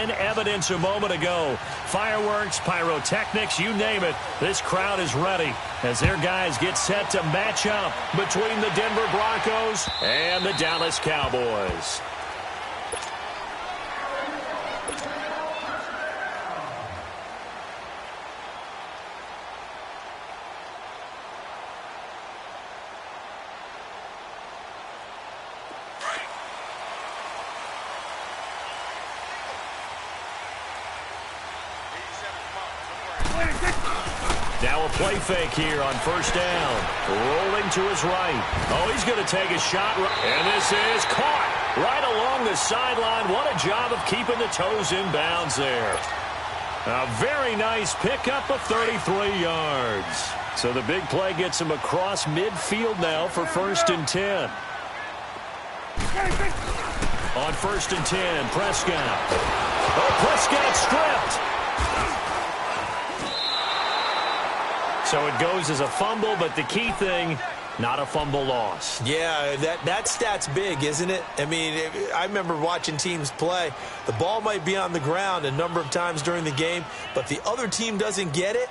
in evidence a moment ago. Fireworks, pyrotechnics, you name it. This crowd is ready as their guys get set to match up between the Denver Broncos and the Dallas Cowboys. Now a play fake here on first down. Rolling to his right. Oh, he's going to take a shot. And this is caught right along the sideline. What a job of keeping the toes in bounds there. A very nice pickup of 33 yards. So the big play gets him across midfield now for 1st and 10. On 1st and 10, Prescott. Oh, Prescott stripped. So it goes as a fumble, but the key thing, not a fumble loss. Yeah, that stat's big, isn't it? I mean, I remember watching teams play. The ball might be on the ground a number of times during the game, but the other team doesn't get it.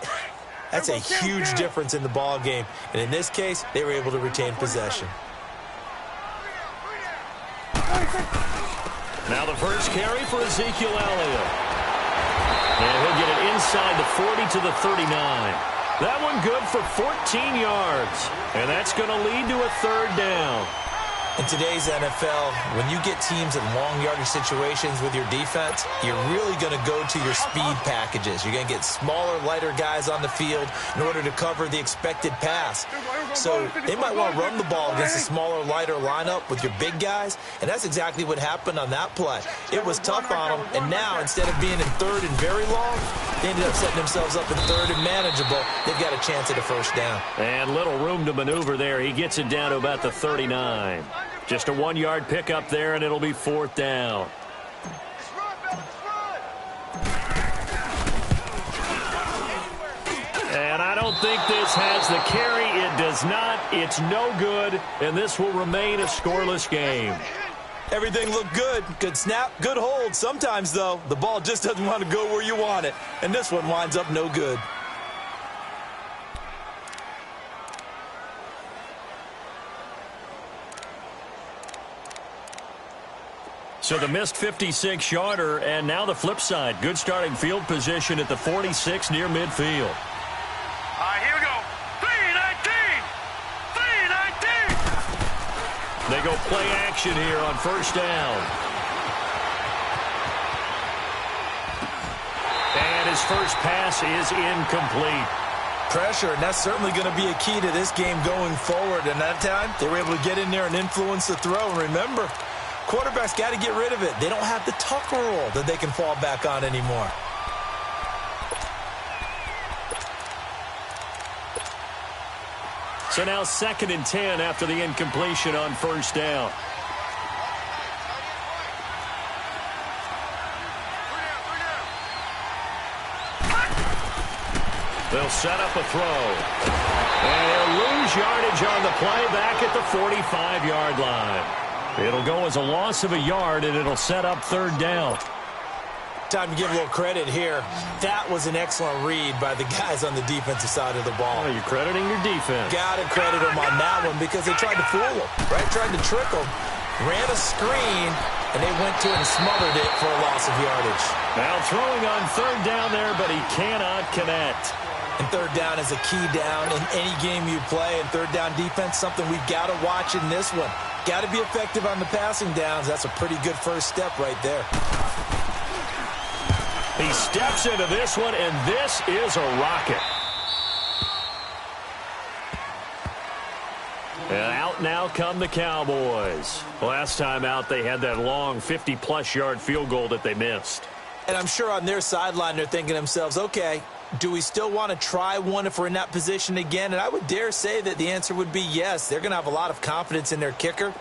That's a huge difference in the ball game. And in this case, they were able to retain possession. Now the first carry for Ezekiel Elliott. And he'll get it inside the 40 to the 39. That one good for 14 yards. And that's going to lead to a 3rd down. In today's NFL, when you get teams in long yardage situations with your defense, you're really going to go to your speed packages. You're going to get smaller, lighter guys on the field in order to cover the expected pass. So they might want to run the ball against a smaller, lighter lineup with your big guys, and that's exactly what happened on that play. It was tough on them, and now instead of being in 3rd and very long, they ended up setting themselves up in 3rd and manageable. They've got a chance at a 1st down. And little room to maneuver there. He gets it down to about the 39. Just a 1-yard pickup there, and it'll be 4th down. And I don't think this has the carry. It does not. It's no good, and this will remain a scoreless game. Everything looked good. Good snap, good hold. Sometimes, though, the ball just doesn't want to go where you want it, and this one winds up no good. So the missed 56-yarder, and now the flip side. Good starting field position at the 46 near midfield. Here we go. 3-19. 3-19. They go play action here on 1st down. And his first pass is incomplete. Pressure, and that's certainly going to be a key to this game going forward. And that time, they were able to get in there and influence the throw. And remember, quarterbacks got to get rid of it. They don't have the Tucker rule that they can fall back on anymore. So now 2nd and 10 after the incompletion on 1st down. They'll set up a throw. And they'll lose yardage on the play back at the 45-yard line. It'll go as a loss of a yard, and it'll set up 3rd down. Time to give a little credit here. That was an excellent read by the guys on the defensive side of the ball. Oh, you're crediting your defense. Got to credit them on that one because they tried to fool them, right? Tried to trick them. Ran a screen, and they went to it and smothered it for a loss of yardage. Now throwing on 3rd down there, but he cannot connect. And 3rd down is a key down in any game you play. And 3rd down defense, something we've got to watch in this one. Got to be effective on the passing downs. That's a pretty good first step right there. He steps into this one, and this is a rocket. And out now come the Cowboys. Last time out, they had that long 50-plus yard field goal that they missed. And I'm sure on their sideline, they're thinking to themselves, okay, do we still want to try one if we're in that position again? And I would dare say that the answer would be yes. They're going to have a lot of confidence in their kicker.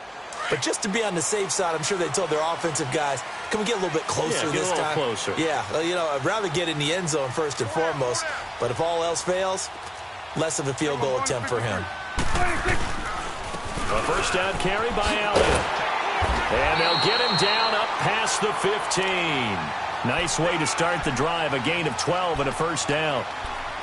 But just to be on the safe side, I'm sure they told their offensive guys, can we get a little bit closer this time? Closer. Yeah, you know, I'd rather get in the end zone first and foremost. But if all else fails, less of a field goal attempt for him. A first down carry by Elliott. And they'll get him down up past the 15. Nice way to start the drive, a gain of 12 and a first down.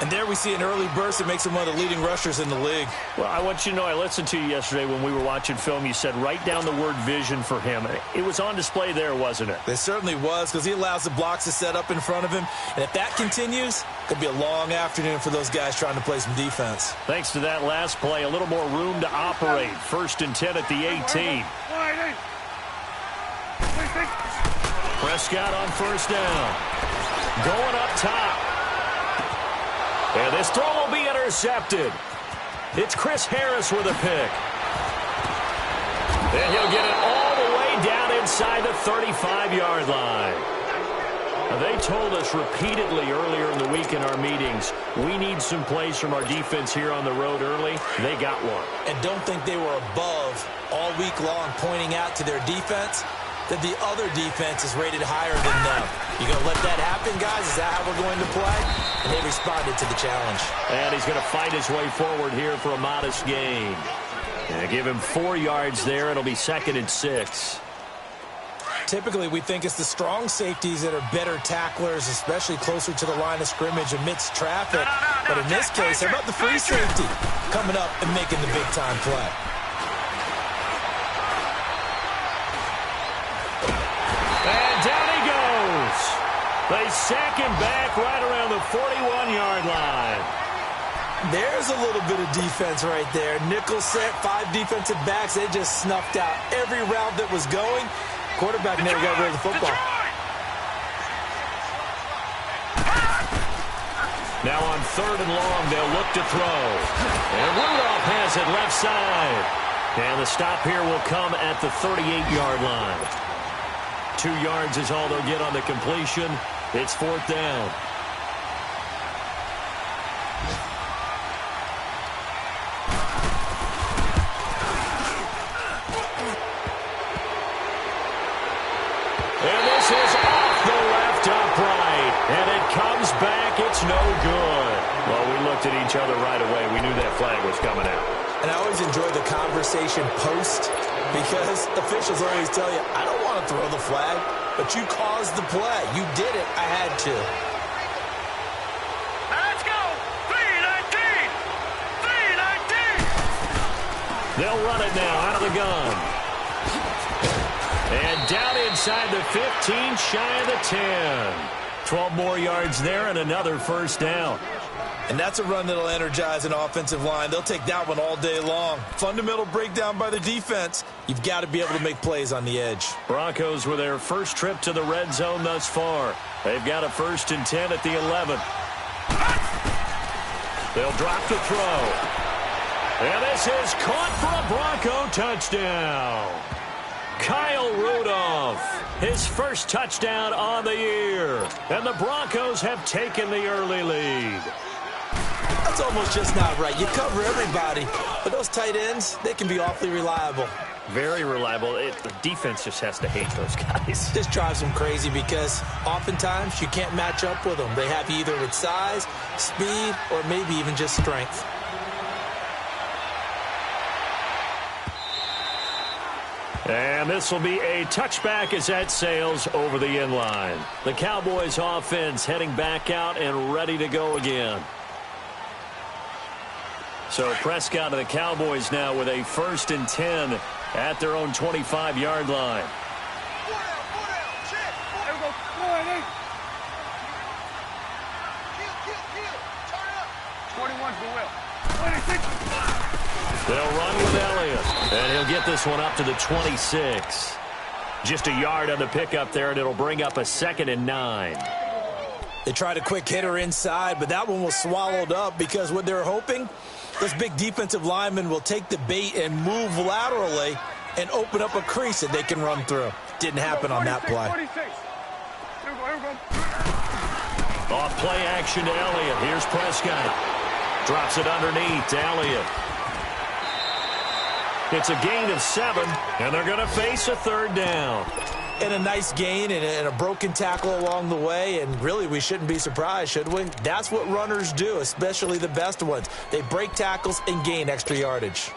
And there we see an early burst that makes him one of the leading rushers in the league. Well, I want you to know, I listened to you yesterday when we were watching film. You said write down the word vision for him. It was on display there, wasn't it? It certainly was, because he allows the blocks to set up in front of him. And if that continues, it could be a long afternoon for those guys trying to play some defense. Thanks to that last play, a little more room to operate. 1st and 10 at the 18. Prescott on first down. Going up top. And this throw will be intercepted. It's Chris Harris with a pick. And he'll get it all the way down inside the 35-yard line. Now, they told us repeatedly earlier in the week in our meetings, we need some plays from our defense here on the road early. They got one. And don't think they were above all week long pointing out to their defense that the other defense is rated higher than them. You going to let that happen, guys? Is that how we're going to play? And they responded to the challenge. And he's going to fight his way forward here for a modest gain. And give him 4 yards there. It'll be 2nd and 6. Typically, we think it's the strong safeties that are better tacklers, especially closer to the line of scrimmage amidst traffic. But in this case, how about the free safety coming up and making the big-time play? And down he goes. They sack him back right around the 41-yard line. There's a little bit of defense right there. Nickel set, 5 defensive backs. They just snuffed out every route that was going. Quarterback never got rid of the football. Now on 3rd and long, they'll look to throw. And Rudolph has it left side. And the stop here will come at the 38-yard line. 2 yards is all they'll get on the completion. It's 4th down. And this is off the left upright. And it comes back. It's no good. Well, we looked at each other right away. We knew that flag was coming out. And I always enjoy the conversation post, because officials always tell you, I don't want to throw the flag, but you caused the play. You did it. I had to. Let's go. 3-19. 3-19. They'll run it now out of the gun. And down inside the 15, shy of the 10. 12 more yards there and another first down. And that's a run that'll energize an offensive line. They'll take that one all day long. Fundamental breakdown by the defense. You've got to be able to make plays on the edge. Broncos with their first trip to the red zone thus far. They've got a 1st and 10 at the 11. They'll drop the throw. And this is caught for a Bronco touchdown. Kyle Rudolph, his first touchdown on the year. And the Broncos have taken the early lead. That's almost just not right. You cover everybody, but those tight ends, they can be awfully reliable. Very reliable. The defense just has to hate those guys. This drives them crazy because oftentimes you can't match up with them. They have you either with size, speed, or maybe even just strength. And this will be a touchback as that sails over the end line. The Cowboys offense heading back out and ready to go again. So Prescott and the Cowboys now with a 1st and 10 at their own 25-yard line. 21's the will. 26. They'll run with Elliott, and he'll get this one up to the 26. Just a yard on the pickup there, and it'll bring up a 2nd and 9. They tried a quick hitter inside, but that one was swallowed up because what they're hoping, those big defensive linemen will take the bait and move laterally and open up a crease that they can run through. Didn't happen on that play. Off play action to Elliott. Here's Prescott. Drops it underneath to Elliott. It's a gain of 7, and they're going to face a 3rd down. And a nice gain and a broken tackle along the way, and really we shouldn't be surprised, should we? That's what runners do, especially the best ones. They break tackles and gain extra yardage.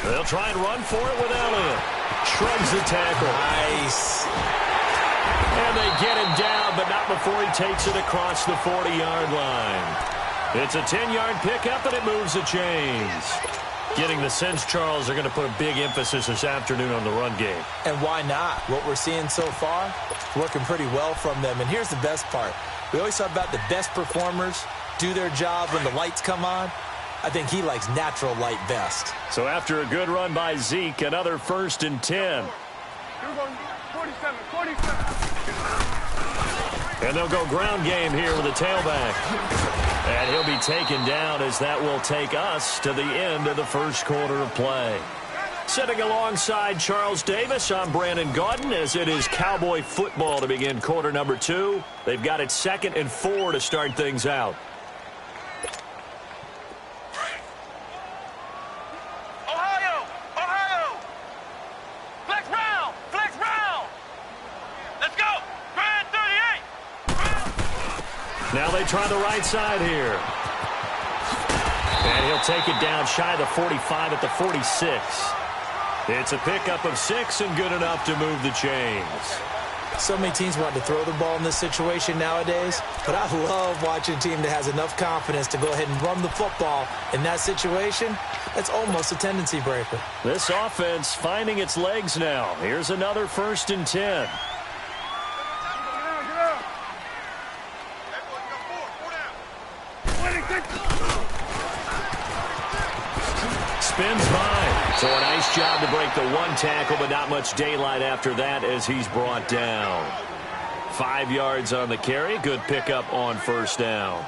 They'll try and run for it with Elliott. Shrugs the tackle. Nice. And they get him down, but not before he takes it across the 40-yard line. It's a 10-yard pickup, and it moves the chains. Getting the sense, Charles, they're going to put a big emphasis this afternoon on the run game. And why not? What we're seeing so far, working pretty well from them. And here's the best part. We always talk about the best performers do their job when the lights come on. I think he likes natural light best. So after a good run by Zeke, another 1st and 10. 47. And they'll go ground game here with a tailback. And he'll be taken down as that will take us to the end of the first quarter of play. Sitting alongside Charles Davis, I'm Brandon Gaudin as it is Cowboy football to begin quarter number 2. They've got it 2nd and 4 to start things out. Ohio! Flex round! Let's go! Grand 38! Now they try the right side here. And he'll take it down shy of the 45 at the 46. It's a pickup of 6 and good enough to move the chains. So many teams want to throw the ball in this situation nowadays, but I love watching a team that has enough confidence to go ahead and run the football in that situation. That's almost a tendency breaker. This offense finding its legs now. Here's another 1st and 10. Spins by. So a nice job to break the one tackle, but not much daylight after that as he's brought down. 5 yards on the carry. Good pickup on 1st down.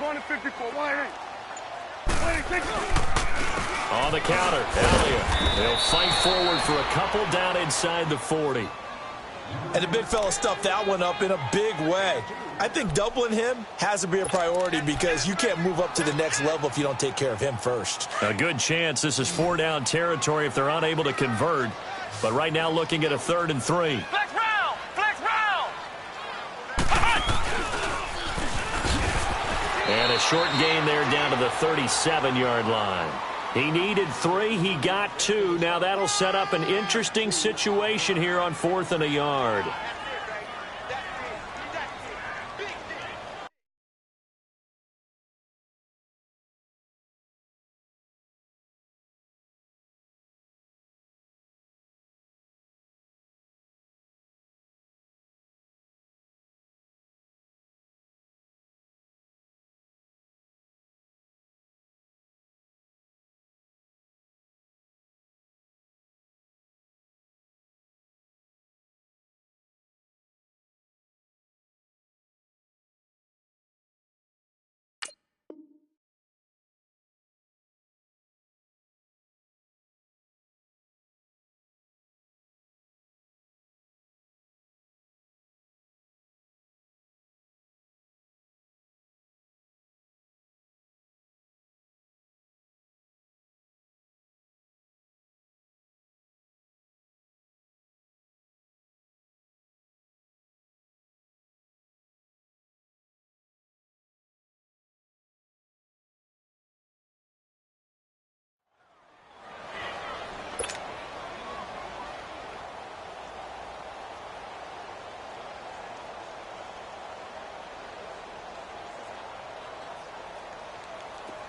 Going to 54. Why On the counter, Elliott. They'll fight forward for a couple down inside the 40. And the big fella stuffed that one up in a big way. I think doubling him has to be a priority because you can't move up to the next level if you don't take care of him first. A good chance this is 4-down territory if they're unable to convert. But right now looking at a 3rd and 3. Flex round! And a short gain there down to the 37-yard line. He needed 3. He got 2. Now that'll set up an interesting situation here on 4th and a yard.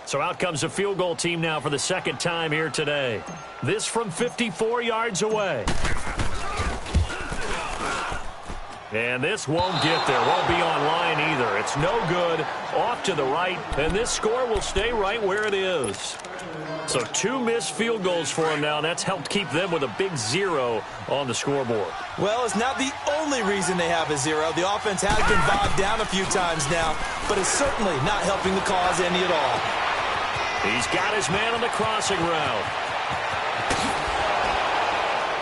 So out comes a field goal team now for the 2nd time here today. This from 54 yards away. And this won't get there. Won't be on line either. It's no good. Off to the right. And this score will stay right where it is. So 2 missed field goals for them now. And that's helped keep them with a big 0 on the scoreboard. Well, it's not the only reason they have a 0. The offense has been bogged down a few times now, but it's certainly not helping the cause any at all. He's got his man on the crossing route.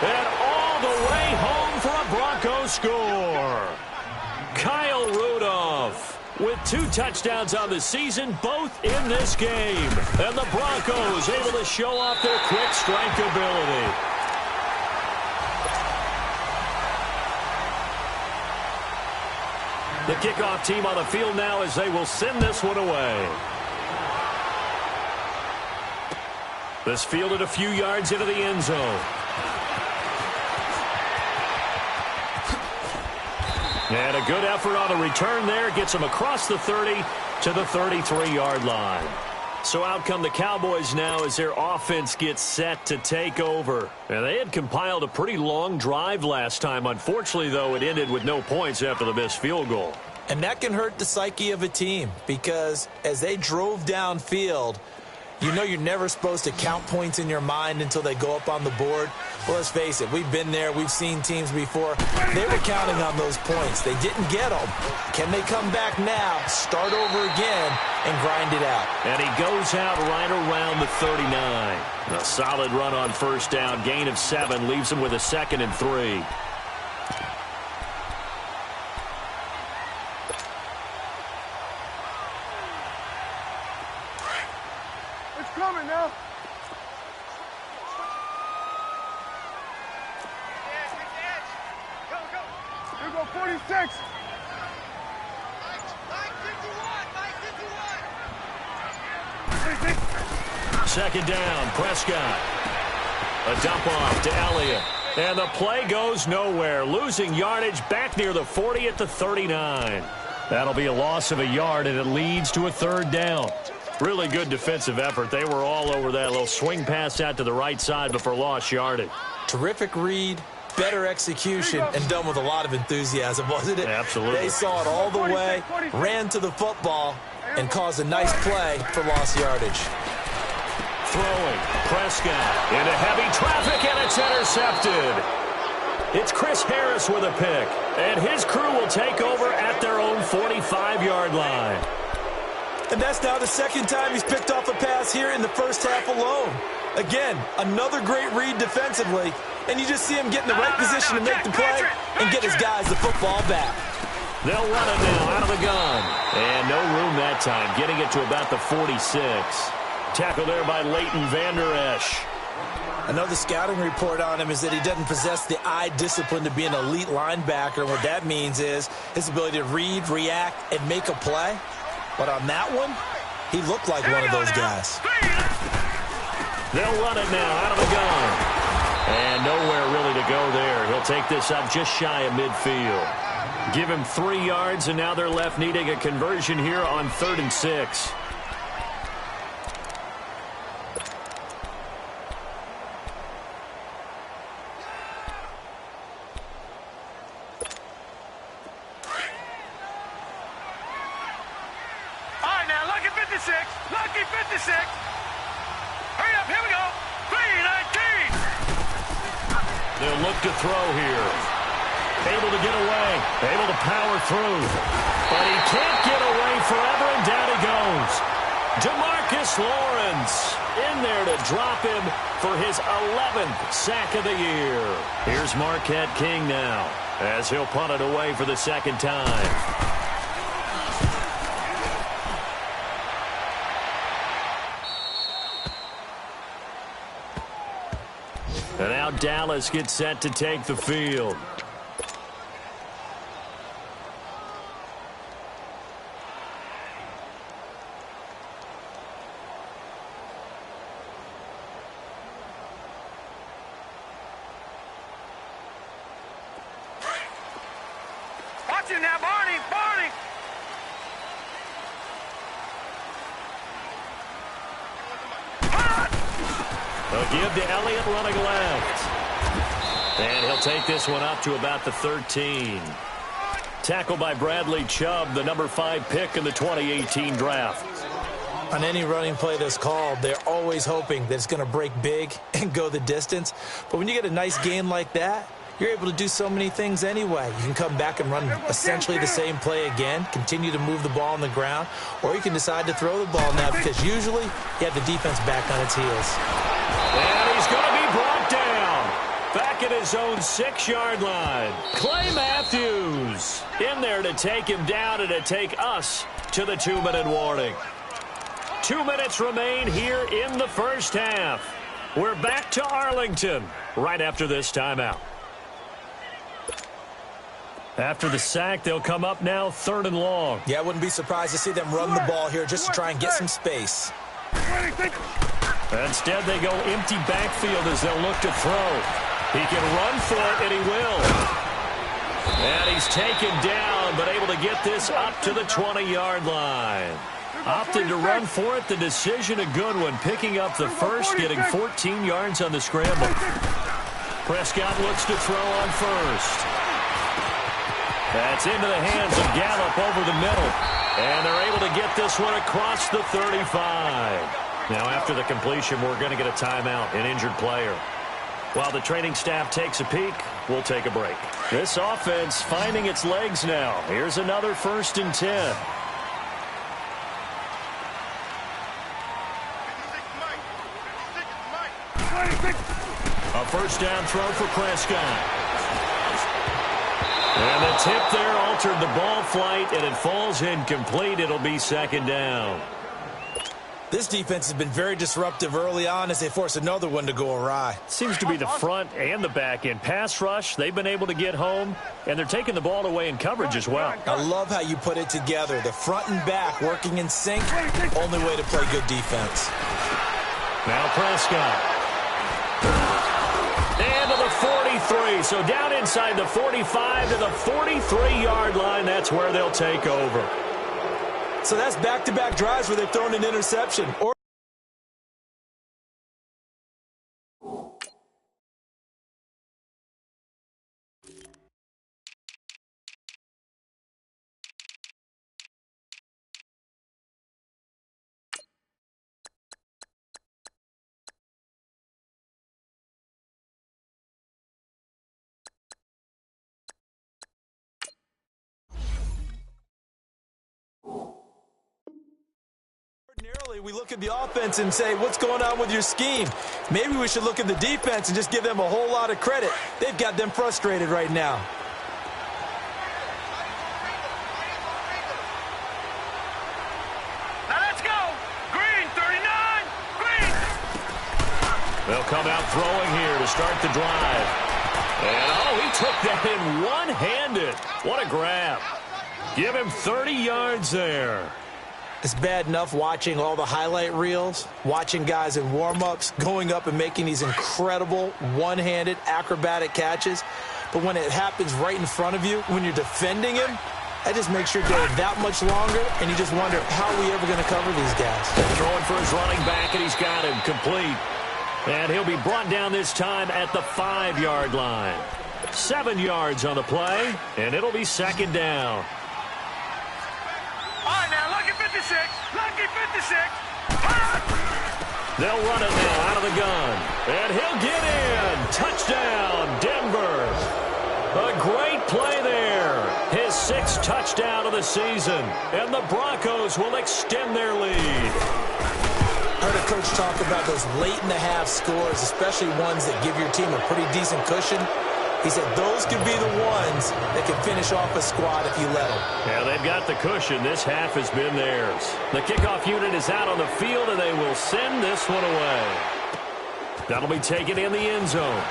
And all the way home for a Broncos score. 2 touchdowns on the season, both in this game. And the Broncos able to show off their quick strike ability. The kickoff team on the field now as they will send this one away. This fielded a few yards into the end zone. And a good effort on the return there. Gets him across the 30 to the 33-yard line. So out come the Cowboys now as their offense gets set to take over. And they had compiled a pretty long drive last time. Unfortunately, though, it ended with no points after the missed field goal. And that can hurt the psyche of a team because as they drove downfield, you know you're never supposed to count points in your mind until they go up on the board. Well, let's face it, we've been there. We've seen teams before. They were counting on those points. They didn't get them. Can they come back now, start over again, and grind it out? And he goes out right around the 39. A solid run on first down. Gain of 7 leaves him with a 2nd and 3. Coming now. Here go 46. Second down, Prescott. A dump off to Elliott. And the play goes nowhere. Losing yardage back near the 40 at the 39. That'll be a loss of a yard, and it leads to a 3rd down. Really good defensive effort. They were all over that little swing pass out to the right side before lost yardage. Terrific read, better execution, and done with a lot of enthusiasm, wasn't it? Absolutely. They saw it all the way, ran to the football, and caused a nice play for lost yardage. Throwing, Prescott into heavy traffic, and it's intercepted. It's Chris Harris with a pick, and his crew will take over at their own 45-yard line. And that's now the 2nd time he's picked off a pass here in the first half alone. Again, another great read defensively, and you just see him get in the right position to make the play and get his guys the football back. They'll run it now out of the gun. And no room that time, getting it to about the 46. Tackled there by Leighton Vander Esch. Another scouting report on him is that he doesn't possess the eye discipline to be an elite linebacker. And what that means is his ability to read, react, and make a play. But on that one, he looked like one of those guys. They'll run it now out of the gun. And nowhere really to go there. He'll take this up just shy of midfield. Give him 3 yards, and now they're left needing a conversion here on 3rd and 6. Lucky 56. Hurry up, here we go. 3-19. They'll look to throw here. Able to get away. Able to power through. But he can't get away forever, and down he goes. DeMarcus Lawrence in there to drop him for his 11th sack of the year. Here's Marquette King now as he'll punt it away for the 2nd time. And now Dallas gets set to take the field. Watch it now, Barney, Barney. They'll give to Elliott running left. And he'll take this one up to about the 13. Tackled by Bradley Chubb, the number 5 pick in the 2018 draft. On any running play that's called, they're always hoping that it's going to break big and go the distance. But when you get a nice gain like that, you're able to do so many things anyway. You can come back and run essentially the same play again, continue to move the ball on the ground, or you can decide to throw the ball now because usually you have the defense back on its heels. And he's going to be brought down. Back at his own 6-yard line. Clay Matthews in there to take him down and to take us to the 2-minute warning. 2 minutes remain here in the first half. We're back to Arlington right after this timeout. After the sack, they'll come up now 3rd and long. Yeah, I wouldn't be surprised to see them run the ball here just to try and get some space. Instead, they go empty backfield as they'll look to throw. He can run for it, and he will. And he's taken down, but able to get this up to the 20-yard line. Opted to run for it. The decision a good one. Picking up the first, getting 14 yards on the scramble. Prescott looks to throw on first. That's into the hands of Gallup over the middle. And they're able to get this one across the 35. Now, after the completion, we're going to get a timeout, an injured player. While the training staff takes a peek, we'll take a break. This offense finding its legs now. Here's another 1st and 10. A first down throw for Prescott. And the tip there altered the ball flight, and it falls incomplete. It'll be 2nd down. This defense has been very disruptive early on as they force another one to go awry. Seems to be the front and the back end. Pass rush, they've been able to get home, and they're taking the ball away in coverage as well. I love how you put it together. The front and back working in sync. Only way to play good defense. Now Prescott. And to the 43. So down inside the 45 to the 43-yard line. That's where they'll take over. So that's back-to-back drives where they've thrown an interception. Ordinarily, we look at the offense and say, what's going on with your scheme? Maybe we should look at the defense and just give them a whole lot of credit. They've got them frustrated right now. Now let's go. Green, 39. Green. They'll come out throwing here to start the drive. And, oh, he took that in one-handed. What a grab. Give him 30 yards there. It's bad enough watching all the highlight reels, watching guys in warm-ups, going up and making these incredible one-handed acrobatic catches. But when it happens right in front of you, when you're defending him, that just makes your day that much longer, and you just wonder, how are we ever going to cover these guys? Throwing for his running back, and he's got him complete. And he'll be brought down this time at the 5-yard line. 7 yards on the play, and it'll be 2nd down. All right, now, lucky 56. Lucky 56. They'll run it now out of the gun. And he'll get in. Touchdown, Denver. A great play there. His 6th touchdown of the season. And the Broncos will extend their lead. Heard a coach talk about those late-in-the-half scores, especially ones that give your team a pretty decent cushion. He said those could be the ones that can finish off a squad if you let them. Yeah, they've got the cushion. This half has been theirs. The kickoff unit is out on the field, and they will send this one away. That'll be taken in the end zone.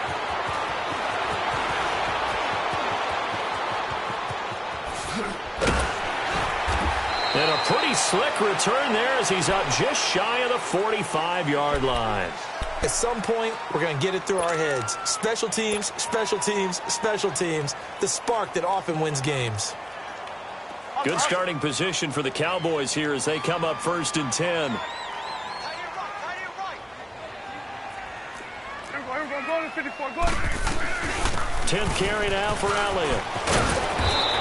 And a pretty slick return there as he's up just shy of the 45-yard line. At some point, we're going to get it through our heads. Special teams, special teams, special teams. The spark that often wins games. Good starting position for the Cowboys here as they come up 1st and 10. Go to 54. Go. 10th carry now for Elliott.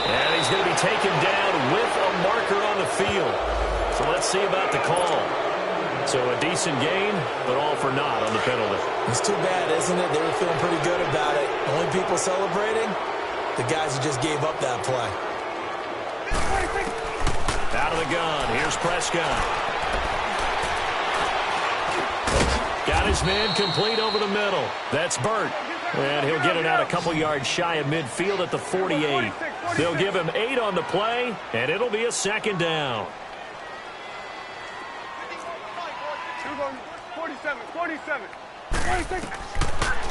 And he's going to be taken down with a marker on the field. So let's see about the call. So a decent gain, but all for naught on the penalty. It's too bad, isn't it? They were feeling pretty good about it. Only people celebrating, the guys who just gave up that play. Out of the gun. Here's Prescott. Got his man complete over the middle. That's Burt. And he'll get it out a couple yards shy of midfield at the 48. They'll give him 8 on the play, and it'll be a 2nd down. 47.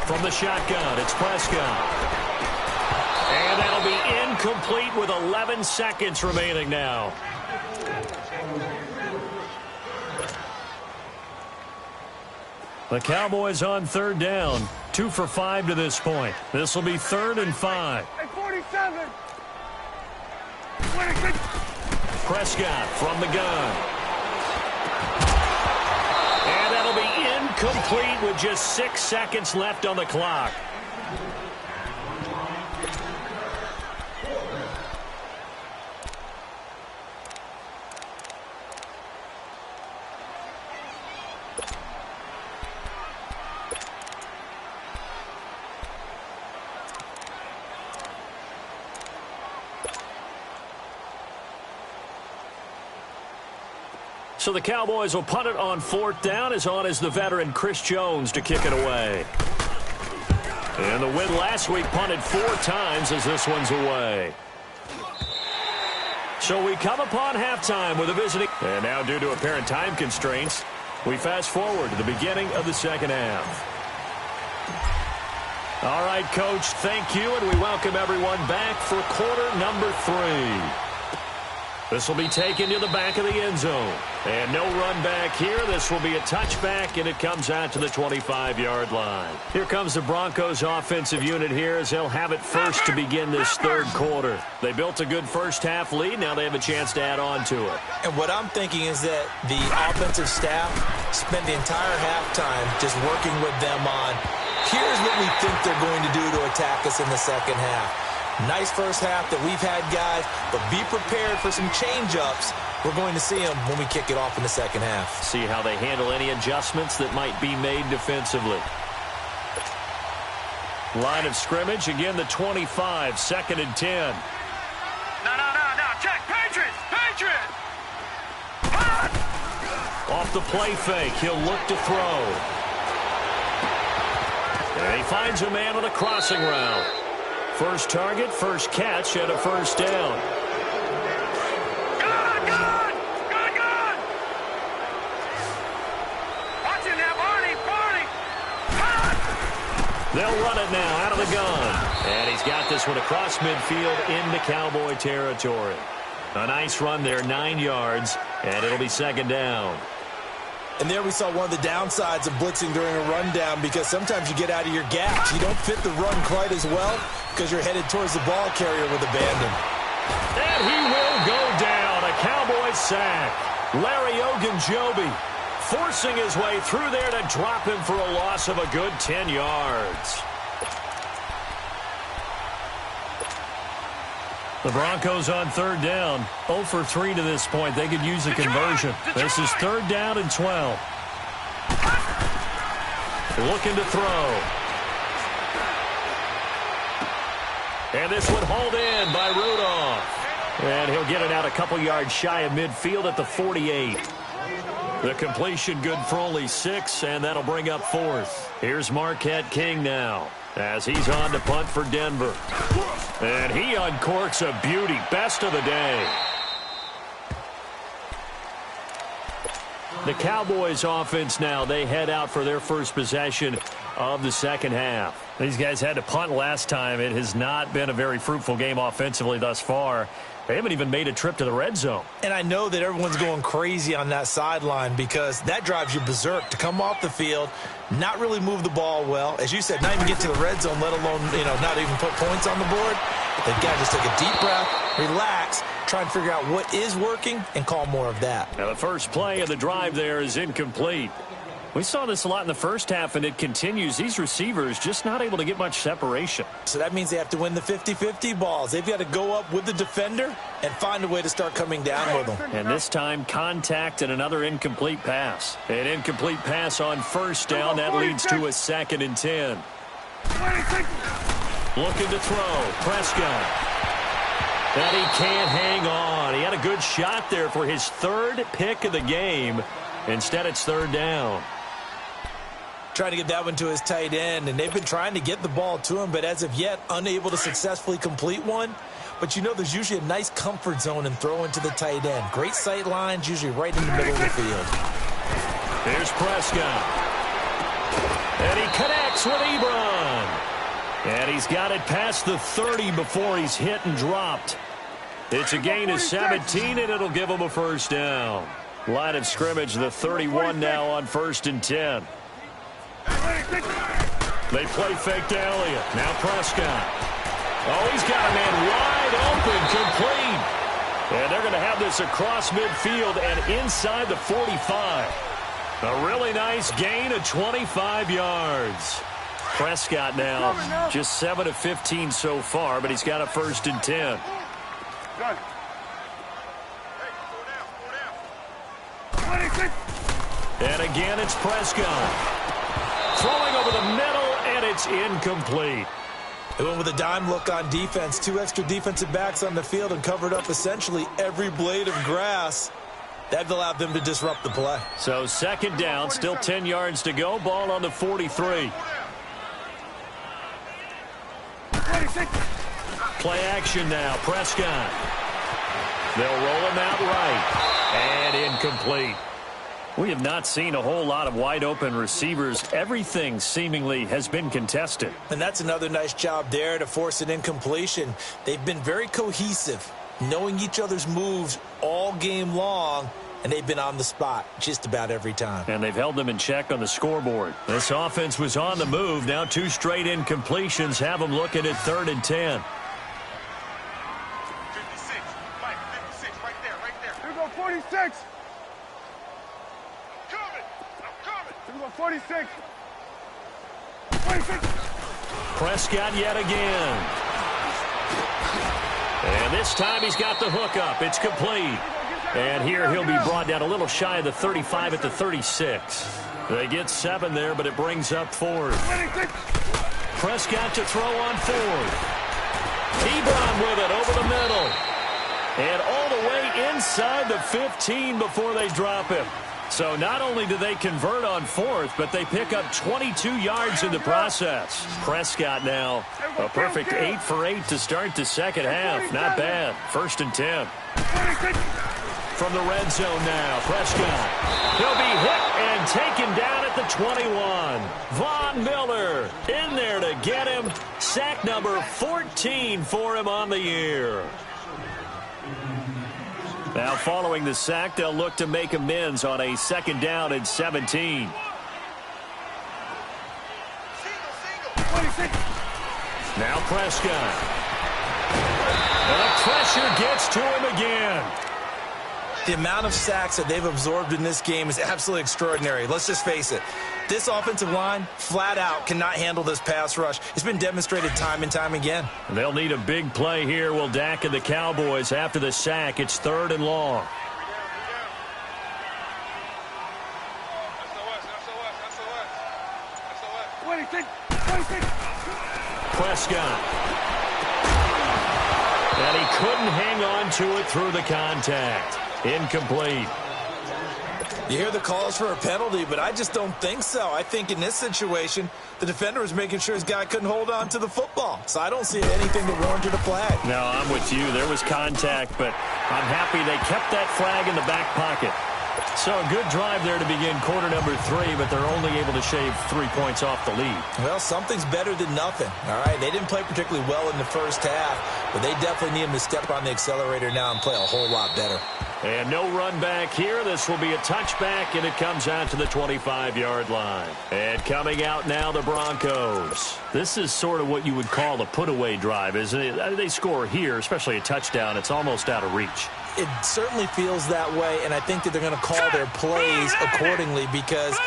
From the shotgun, it's Prescott. And that'll be incomplete with 11 seconds remaining now. The Cowboys on third down. 2 for 5 to this point. This will be 3rd and 5. 47. Prescott from the gun. And that'll be incomplete with just 6 seconds left on the clock. So the Cowboys will punt it on 4th down. As on is the veteran Chris Jones to kick it away. And the win last week punted 4 times as this one's away. So we come upon halftime with a visiting. And now due to apparent time constraints, we fast forward to the beginning of the second half. All right, Coach, thank you, and we welcome everyone back for quarter number 3. This will be taken to the back of the end zone. And no run back here. This will be a touchback, and it comes out to the 25-yard line. Here comes the Broncos offensive unit here as they'll have it first to begin this third quarter. They built a good first-half lead. Now they have a chance to add on to it. And what I'm thinking is that the offensive staff spent the entire halftime just working with them on, here's what we think they're going to do to attack us in the second half. Nice first half that we've had, guys, but be prepared for some change-ups. We're going to see them when we kick it off in the second half. See how they handle any adjustments that might be made defensively. Line of scrimmage, again the 25, 2nd and 10. No. Check. Patriots. Off the play fake, he'll look to throw. And he finds a man on a crossing route. First target, first catch, and a first down. Good. Watching that, Barney. They'll run it now out of the gun. And he's got this one across midfield into Cowboy territory. A nice run there, 9 yards, and it'll be 2nd down. And there we saw one of the downsides of blitzing during a rundown, because sometimes you get out of your gaps. You don't fit the run quite as well because you're headed towards the ball carrier with abandon. And he will go down. A Cowboy sack. Larry Ogunjobi forcing his way through there to drop him for a loss of a good 10 yards. The Broncos on third down. 0 for 3 to this point. They could use a conversion. This is 3rd down and 12. Looking to throw. And this one hauled in by Rudolph. And he'll get it out a couple yards shy of midfield at the 48. The completion good for only 6, and that'll bring up 4th. Here's Marquette King now as he's on to punt for Denver. And he uncorks a beauty. Best of the day. The Cowboys offense now, they head out for their first possession of the second half. These guys had to punt last time. It has not been a very fruitful game offensively thus far. They haven't even made a trip to the red zone. And I know that everyone's going crazy on that sideline because that drives you berserk to come off the field, not really move the ball well. As you said, not even get to the red zone, let alone, not even put points on the board. They've got to just take a deep breath, relax, try and figure out what is working, and call more of that. Now the first play of the drive there is incomplete. We saw this a lot in the first half, and it continues. These receivers just not able to get much separation. So that means they have to win the 50-50 balls. They've got to go up with the defender and find a way to start coming down with them. And this time, contact and another incomplete pass. An incomplete pass on first down. That leads to a 2nd and 10. Looking to throw. Prescott. And he can't hang on. He had a good shot there for his 3rd pick of the game. Instead, it's 3rd down. Trying to get that one to his tight end, and they've been trying to get the ball to him, but as of yet, unable to successfully complete one. But there's usually a nice comfort zone in throwing to the tight end. Great sight lines, usually right in the middle of the field. Here's Prescott. And he connects with Ebron. And he's got it past the 30 before he's hit and dropped. It's a gain of 17, and it'll give him a first down. Line of scrimmage, the 31 now on 1st and 10. They play fake to Elliott. Now Prescott. Oh, he's got a man wide open, complete. And they're going to have this across midfield and inside the 45. A really nice gain of 25 yards. Prescott now just 7 of 15 so far, but he's got a 1st and 10. And again, it's Prescott. Throwing over the middle, and it's incomplete. They went with a dime look on defense. 2 extra defensive backs on the field and covered up essentially every blade of grass. That allowed them to disrupt the play. So 2nd down, still 10 yards to go. Ball on the 43. Play action now. Prescott. They'll roll him out right. And incomplete. We have not seen a whole lot of wide-open receivers. Everything seemingly has been contested. And that's another nice job there to force an incompletion. They've been very cohesive, knowing each other's moves all game long, and they've been on the spot just about every time. And they've held them in check on the scoreboard. This offense was on the move. Now 2 straight incompletions have them looking at 3rd and 10. 56, Mike, 56, right there. Here we go, 46. I'm coming. 46. 46. Prescott yet again. And this time he's got the hook up. It's complete. And here he'll be brought down a little shy of the 35 at the 36. They get 7 there, but it brings up 4th. Prescott to throw on 4th. Ebron with it over the middle. And all the way inside the 15 before they drop him. So not only do they convert on 4th, but they pick up 22 yards in the process. Prescott now a perfect 8 for 8 to start the 2nd half. Not bad. 1st and 10. From the red zone now, Prescott. He'll be hit and taken down at the 21. Von Miller in there to get him. Sack number 14 for him on the year. Now following the sack, they'll look to make amends on a 2nd down and 17. Now Prescott. And the pressure gets to him again. The amount of sacks that they've absorbed in this game is absolutely extraordinary. Let's just face it. This offensive line, flat out, cannot handle this pass rush. It's been demonstrated time and time again. They'll need a big play here, will Dak and the Cowboys after the sack. It's 3rd and long. Prescott. And he couldn't hang on to it through the contact. Incomplete. You hear the calls for a penalty, but I just don't think so. I think in this situation, the defender was making sure his guy couldn't hold on to the football. So I don't see anything that warranted a flag. No, I'm with you. There was contact, but I'm happy they kept that flag in the back pocket. So a good drive there to begin quarter number 3, but they're only able to shave 3 points off the lead. Well, something's better than nothing, all right? They didn't play particularly well in the first half, but they definitely need him to step on the accelerator now and play a whole lot better. And no run back here. This will be a touchback, and it comes out to the 25-yard line. And coming out now, the Broncos. This is sort of what you would call a put-away drive, isn't it? They score here, especially a touchdown. It's almost out of reach. It certainly feels that way, and I think that they're going to call their plays accordingly because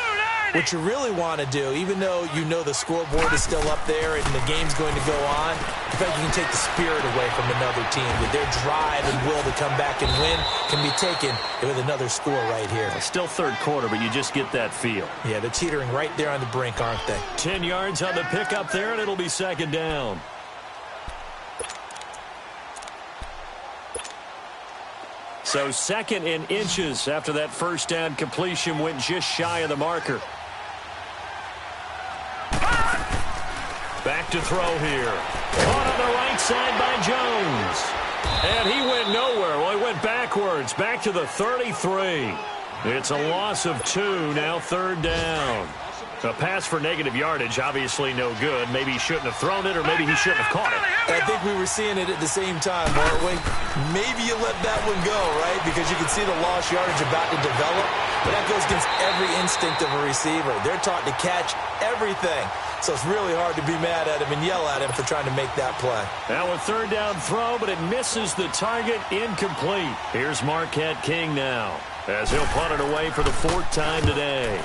what you really want to do, even though you know the scoreboard is still up there and the game's going to go on, in fact, you can take the spirit away from another team. That their drive and will to come back and win can be taken with another score right here. It's still 3rd quarter, but you just get that feel. Yeah, they're teetering right there on the brink, aren't they? 10 yards on the pickup there, and it'll be 2nd down. So 2nd in inches after that 1st down completion went just shy of the marker. Back to throw here. Caught on the right side by Jones. And he went nowhere. Well, he went backwards. Back to the 33. It's a loss of 2. Now 3rd down. A pass for negative yardage, obviously no good. Maybe he shouldn't have thrown it, or maybe he shouldn't have caught it. I think we were seeing it at the same time, weren't we? Maybe you let that one go, right? Because you can see the lost yardage about to develop. But that goes against every instinct of a receiver. They're taught to catch everything. So it's really hard to be mad at him and yell at him for trying to make that play. Now a third down throw, but it misses the target, incomplete. Here's Marquette King now, as he'll punt it away for the 4th time today.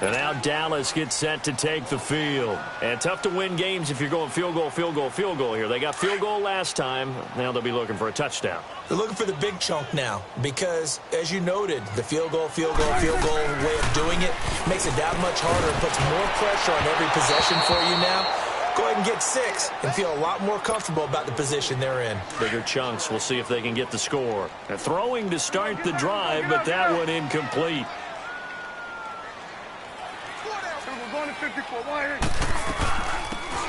And now Dallas gets set to take the field. And tough to win games if you're going field goal, field goal, field goal here. They got field goal last time. Now they'll be looking for a touchdown. They're looking for the big chunk now because, as you noted, the field goal way of doing it makes it that much harder and puts more pressure on every possession for you now. Go ahead and get 6 and feel a lot more comfortable about the position they're in. Bigger chunks. We'll see if they can get the score. And throwing to start the drive, but that one incomplete.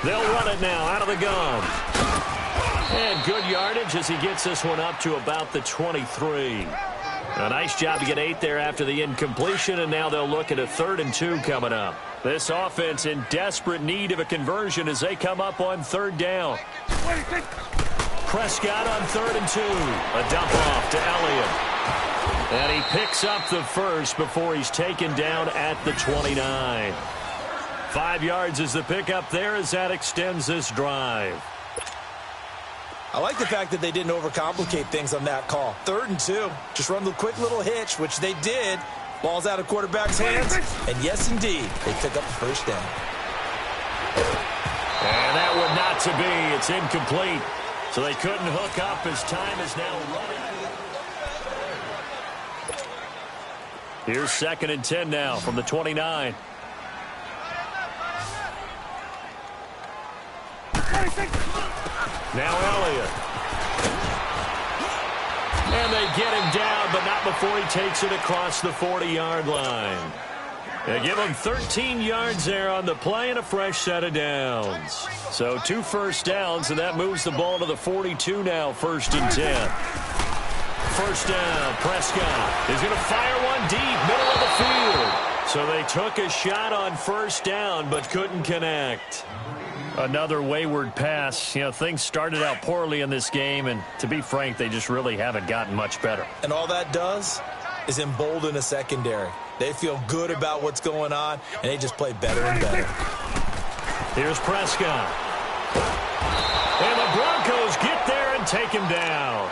They'll run it now out of the gun. And good yardage as he gets this one up to about the 23. A nice job to get 8 there after the incompletion, and now they'll look at a 3rd and 2 coming up. This offense in desperate need of a conversion as they come up on 3rd down. Prescott on 3rd and 2. A dump off to Elliott. And he picks up the first before he's taken down at the 29. 5 yards is the pickup there as that extends this drive. I like the fact that they didn't overcomplicate things on that call. 3rd and 2. Just run the quick little hitch, which they did. Ball's out of quarterback's hands. And yes, indeed, they pick up the first down. And that one not to be. It's incomplete. So they couldn't hook up as time is now running. Here's 2nd and 10 now from the 29. Now Elliott. And they get him down, but not before he takes it across the 40-yard line. They give him 13 yards there on the play and a fresh set of downs. So 2 first downs, and that moves the ball to the 42 now, 1st and 10. First down, Prescott is going to fire one deep, middle of the field. So they took a shot on 1st down, but couldn't connect. Another wayward pass. You know, things started out poorly in this game, and to be frank, they just really haven't gotten much better. And all that does is embolden a secondary. They feel good about what's going on, and they just play better and better. Here's Prescott. And the Broncos get there and take him down.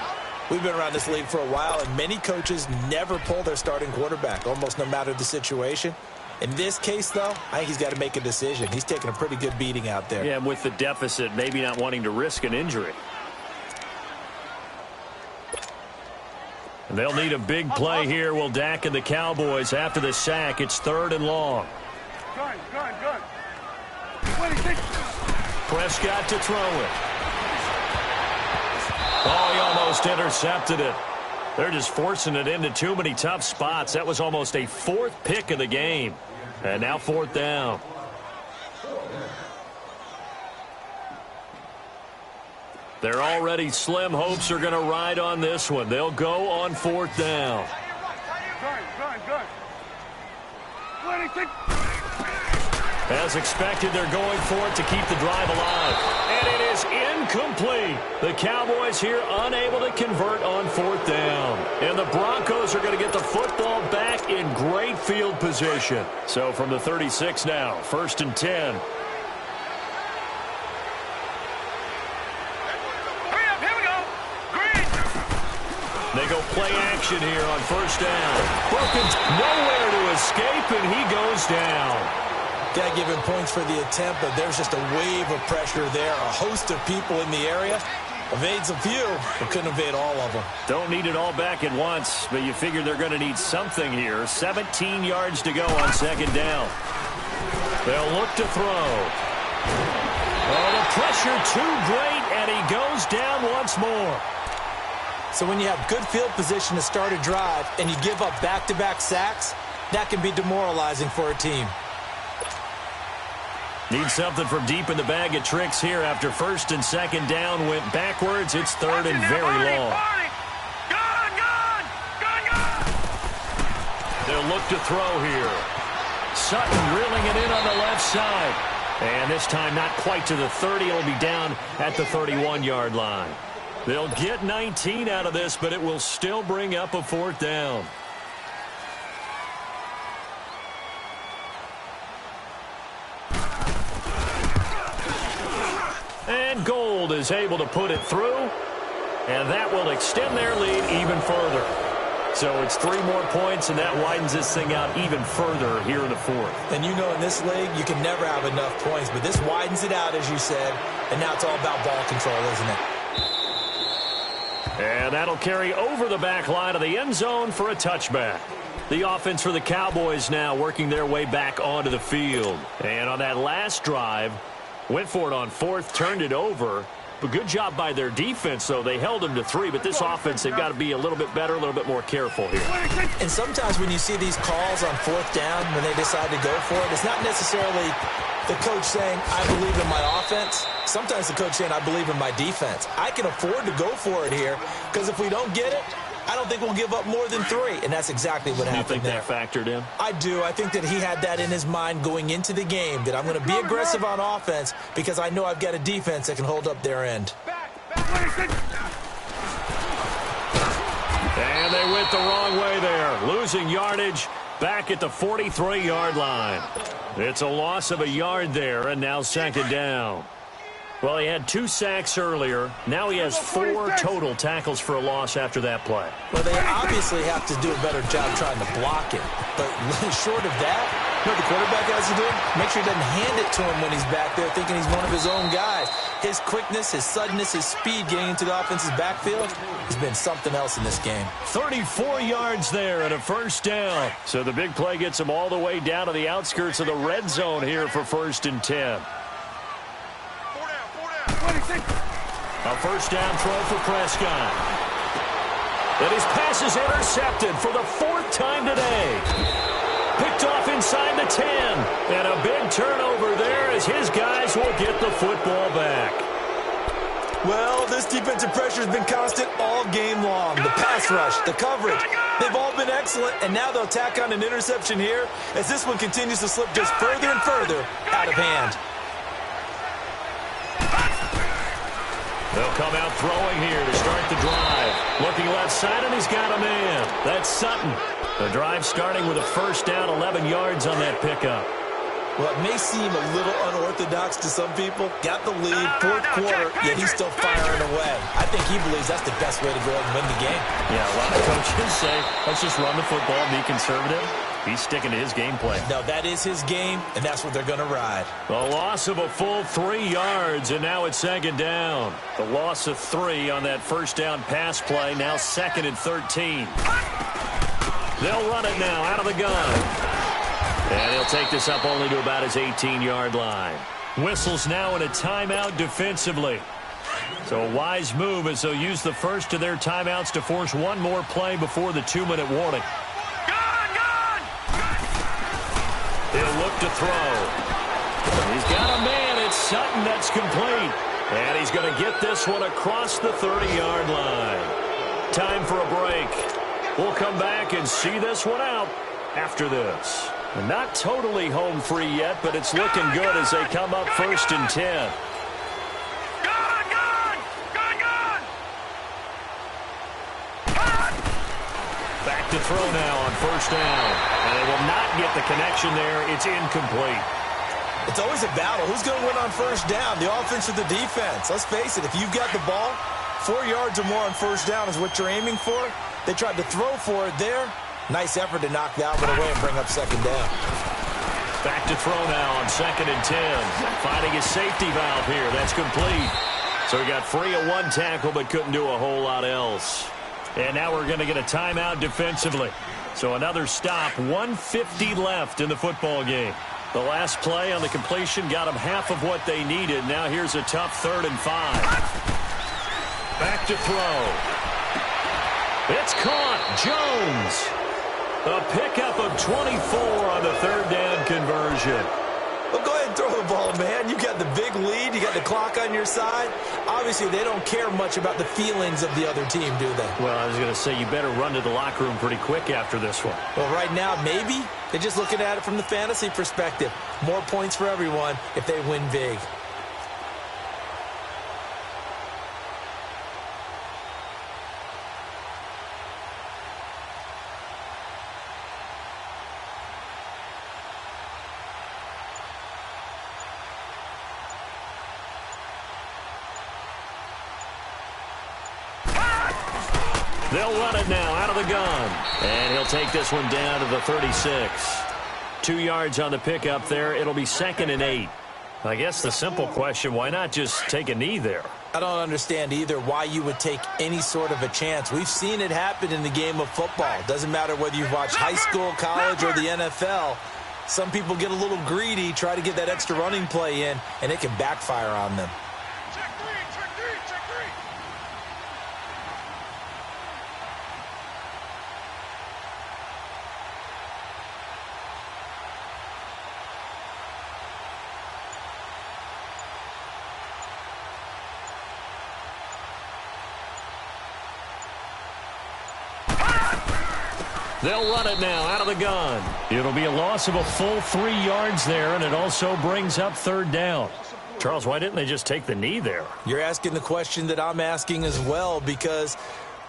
We've been around this league for a while, and many coaches never pull their starting quarterback, almost no matter the situation. In this case, though, I think he's got to make a decision. He's taking a pretty good beating out there. Yeah, with the deficit, maybe not wanting to risk an injury. And they'll need a big play here. Will Dak and the Cowboys after the sack. It's 3rd and long. Good. Prescott to throw it. Oh, he almost intercepted it. They're just forcing it into too many tough spots. That was almost a 4th pick of the game. And now 4th down. They're already slim hopes are going to ride on this one. They'll go on 4th down. Good. As expected, they're going for it to keep the drive alive. And it is incomplete. The Cowboys here unable to convert on 4th down. And the Broncos are going to get the football back in great field position. So from the 36 now, 1st and 10. They go play action here on 1st down. Broken, nowhere to escape, and he goes down. Got to give him points for the attempt, but there's just a wave of pressure there. A host of people in the area. Evades a few, but couldn't evade all of them. Don't need it all back at once, but you figure they're going to need something here. 17 yards to go on 2nd down. They'll look to throw. Oh, the pressure too great, and he goes down once more. So when you have good field position to start a drive and you give up back-to-back sacks, that can be demoralizing for a team. Need something from deep in the bag of tricks here after 1st and 2nd down went backwards. It's 3rd and very long. He'll look to throw here. Sutton reeling it in on the left side. And this time not quite to the 30. It'll be down at the 31-yard line. They'll get 19 out of this, but it will still bring up a 4th down. And Gold is able to put it through, and that will extend their lead even further. So it's 3 more points, and that widens this thing out even further here in the 4th. And you know in this league, you can never have enough points, but this widens it out, as you said, and now it's all about ball control, isn't it? And that'll carry over the back line of the end zone for a touchback. The offense for the Cowboys now working their way back onto the field. And on that last drive, went for it on 4th, turned it over. But good job by their defense, though. They held them to 3, but this offense, they've got to be a little bit better, a little bit more careful here. And sometimes when you see these calls on 4th down, when they decide to go for it, it's not necessarily the coach saying, I believe in my offense. Sometimes the coach saying, I believe in my defense. I can afford to go for it here, because if we don't get it, I don't think we'll give up more than 3, and that's exactly what happened there. You think that factored in? I do. I think that he had that in his mind going into the game, that I'm going to be aggressive on offense because I know I've got a defense that can hold up their end. And they went the wrong way there, losing yardage back at the 43-yard line. It's a loss of a yard there, and now 2nd down. Well, he had 2 sacks earlier. Now he has 4 total tackles for a loss after that play. Well, they obviously have to do a better job trying to block him. But short of that, you know what the quarterback has to do? Make sure he doesn't hand it to him when he's back there thinking he's one of his own guys. His quickness, his suddenness, his speed getting into the offense's backfield has been something else in this game. 34 yards there and a 1st down. So the big play gets him all the way down to the outskirts of the red zone here for 1st and 10. A 1st down throw for Prescott. And his pass is intercepted for the 4th time today. Picked off inside the 10. And a big turnover there as his guys will get the football back. Well, this defensive pressure has been constant all game long. The pass rush, the coverage, they've all been excellent. And now they'll tack on an interception here as this one continues to slip just further and further out of hand. They'll come out throwing here to start the drive. Looking left side, and he's got a man. That's Sutton. The drive starting with a 1st down, 11 yards on that pickup. Well, it may seem a little unorthodox to some people. Got the lead, 4th quarter, yet he's still firing away. I think he believes that's the best way to go out and win the game. Yeah, a lot of coaches say, let's just run the football and be conservative. He's sticking to his game plan. No, that is his game, and that's what they're going to ride. The loss of a full 3 yards, and now it's 2nd down. The loss of 3 on that 1st down pass play, now 2nd and 13. They'll run it now out of the gun. And he'll take this up only to about his 18-yard line. Whistles now in a timeout defensively. So a wise move as they'll use the first of their timeouts to force one more play before the 2-minute warning. He'll look to throw. He's got a man. It's Sutton that's complete. And he's going to get this one across the 30-yard line. Time for a break. We'll come back and see this one out after this. And not totally home free yet, but it's looking good as they come up 1st and 10. Back to throw now on 1st down. And they will not get the connection there. It's incomplete. It's always a battle. Who's going to win on 1st down, the offense or the defense? Let's face it, if you've got the ball, 4 yards or more on 1st down is what you're aiming for. They tried to throw for it there. Nice effort to knock that one away and bring up 2nd down. Back to throw now on 2nd and 10. Finding his safety valve here. That's complete. So he got free of 1 tackle but couldn't do a whole lot else. And now we're going to get a timeout defensively. So another stop, 1:50 left in the football game. The last play on the completion got them half of what they needed. Now here's a tough 3rd and 5. Back to throw. It's caught. Jones. A pickup of 24 on the 3rd down conversion. Well, go ahead and throw the ball, man. You got the big lead. You got the clock on your side. Obviously, they don't care much about the feelings of the other team, do they? Well, I was going to say, you better run to the locker room pretty quick after this one. Well, right now, maybe they're just looking at it from the fantasy perspective. More points for everyone if they win big. They'll run it now out of the gun. And he'll take this one down to the 36. 2 yards on the pickup there. It'll be 2nd and 8. I guess the simple question, why not just take a knee there? I don't understand either why you would take any sort of a chance. We've seen it happen in the game of football. Doesn't matter whether you've watched high school, college, or the NFL. Some people get a little greedy, try to get that extra running play in, and it can backfire on them. They'll run it now out of the gun. It'll be a loss of a full 3 yards there, and it also brings up 3rd down. Charles, why didn't they just take the knee there? You're asking the question that I'm asking as well, because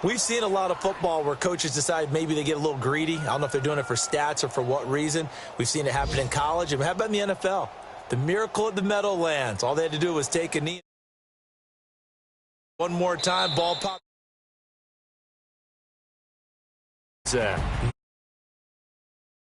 we've seen a lot of football where coaches decide maybe they get a little greedy. I don't know if they're doing it for stats or for what reason. We've seen it happen in college. And how about in the NFL? The miracle at the Meadowlands. All they had to do was take a knee. One more time, ball pop.